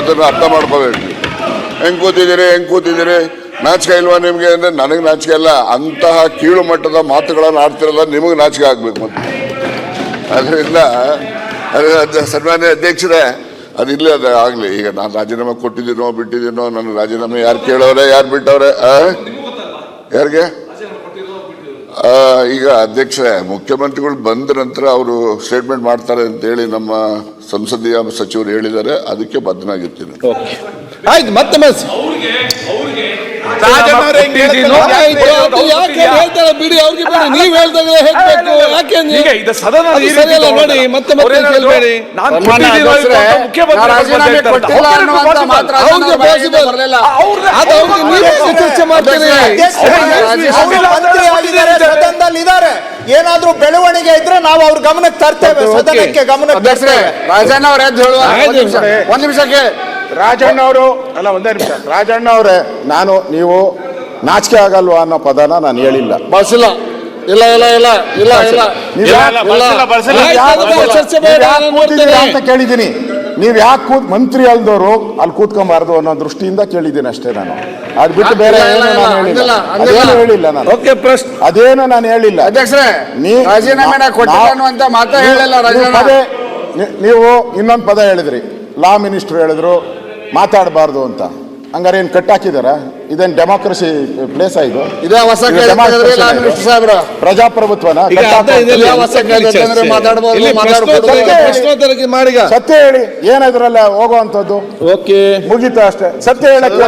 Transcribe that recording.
ಅದನ್ನು ಅರ್ಥ ಮಾಡ್ಕೋಬೇಕು. ಹೆಂಗೆ ಕೂತಿದ್ದೀರಿ ನಾಚಿಕೆ ಇಲ್ವಾ ನಿಮಗೆ ಅಂದರೆ ನನಗೆ ನಾಚಿಕೆ ಇಲ್ಲ. ಅಂತಹ ಕೀಳು ಮಟ್ಟದ ಮಾತುಗಳನ್ನು ಆಡ್ತಿರಲ್ಲ, ನಿಮಗೆ ನಾಚಿಕೆ ಆಗ್ಬೇಕು. ಮತ್ತೆ ಅದರಿಂದ ಸನ್ಮಾನ್ಯ ಅಧ್ಯಕ್ಷರೇ, ಅದಿಲ್ಲ, ಅದು ಆಗಲಿ. ಈಗ ನಾನು ರಾಜೀನಾಮೆ ಕೊಟ್ಟಿದ್ದೀನೋ ಬಿಟ್ಟಿದ್ದೀನೋ, ನನ್ನ ರಾಜೀನಾಮೆ ಯಾರು ಕೇಳೋರೆ, ಯಾರು ಬಿಟ್ಟವ್ರೆ, ಯಾರಿಗೆ? ಈಗ ಅಧ್ಯಕ್ಷರೇ, ಮುಖ್ಯಮಂತ್ರಿಗಳು ಬಂದ ನಂತರ ಅವರು ಸ್ಟೇಟ್ಮೆಂಟ್ ಮಾಡ್ತಾರೆ ಅಂತೇಳಿ ನಮ್ಮ ಸಂಸದೀಯ ಸಚಿವರು ಹೇಳಿದ್ದಾರೆ. ಅದಕ್ಕೆ ಬದ್ಧನಾಗಿರ್ತೀನಿ. ಆಯ್ತು, ಮತ್ತೆ ಬಿಡಿ, ಅವ್ರಿಗೆ ಬಿಡಿ, ನೀವ್ ಹೇಳ್ದಾಗ ಹೇಳ್ಬೇಕು. ಯಾಕೆ ನೋಡಿ ಮತ್ತೆ ಕೇಳ್ಬೇಡಿ. ಚರ್ಚೆ ಮಾಡ್ತೀನಿ. ಏನಾದ್ರೂ ಬೆಳವಣಿಗೆ ಇದ್ರೆ ನಾವು ಅವ್ರ ಗಮನಕ್ಕೆ ತರ್ತೇವೆ, ಸದನಕ್ಕೆ ಗಮನಕ್ಕೆ. ರಾಜಣ್ಣ ಅವ್ರು ಎದ್ದು ಹೇಳುವ ಒಂದ್ ನಿಮಿಷಕ್ಕೆ. ರಾಜಣ್ಣ ಅವರು ಅಲ್ಲ, ಒಂದೇ ನಿಮಿಷ. ರಾಜಣ್ಣ ಅವರೇ, ನೀವು ನಾಚಿಕೆ ಆಗಲ್ವಾ ಅನ್ನೋ ಪದನ ನಾನು ಹೇಳಿಲ್ಲ, ಬಳಸಿಲ್ಲ. ಇಲ್ಲ ಅಂತ ಕೇಳಿದ್ದೀನಿ. ನೀವ್ ಯಾಕೆ ಮಂತ್ರಿ ಅಲ್ದವರು ಅಲ್ಲಿ ಕೂತ್ಕೊಂಬಾರ್ದು ಅನ್ನೋ ದೃಷ್ಟಿಯಿಂದ ಕೇಳಿದ್ದೀನಿ ಅಷ್ಟೇ. ನಾನು ಅದ್ ಬಿಟ್ಟು ಬೇರೆ ಅದೇನು ಹೇಳಿಲ್ಲ ನಾನು. ಅದೇನು ನಾನು ಹೇಳಿಲ್ಲ. ಅಧ್ಯಕ್ಷರೇ, ರಾಜೀನಾಮೆ ಕೊಟ್ಟಿಲ್ಲ ಅಂತ ಮಾತ್ರ ಹೇಳಿಲ್ಲ. ನೀವು ಇನ್ನೊಂದು ಪದ ಹೇಳಿದ್ರಿ, ಲಾ ಮಿನಿಸ್ಟರ್ ಹೇಳಿದ್ರು ಮಾತಾಡಬಾರ್ದು ಅಂತ. ಹಂಗಾರೆ ಏನ್ ಕಟ್ಟಾಕಿದಾರ? ಇದೇನ್ ಡೆಮಾಕ್ರಸಿ ಪ್ಲೇಸ್ ಇದು? ಪ್ರಜಾಪ್ರಭುತ್ವನ? ಸತ್ಯ ಹೇಳಿ, ಏನಿದ್ರಲ್ಲ ಹೋಗುವಂತದ್ದು ಮುಗೀತ ಅಷ್ಟೇ. ಸತ್ಯ ಹೇಳಕ್ಕೆ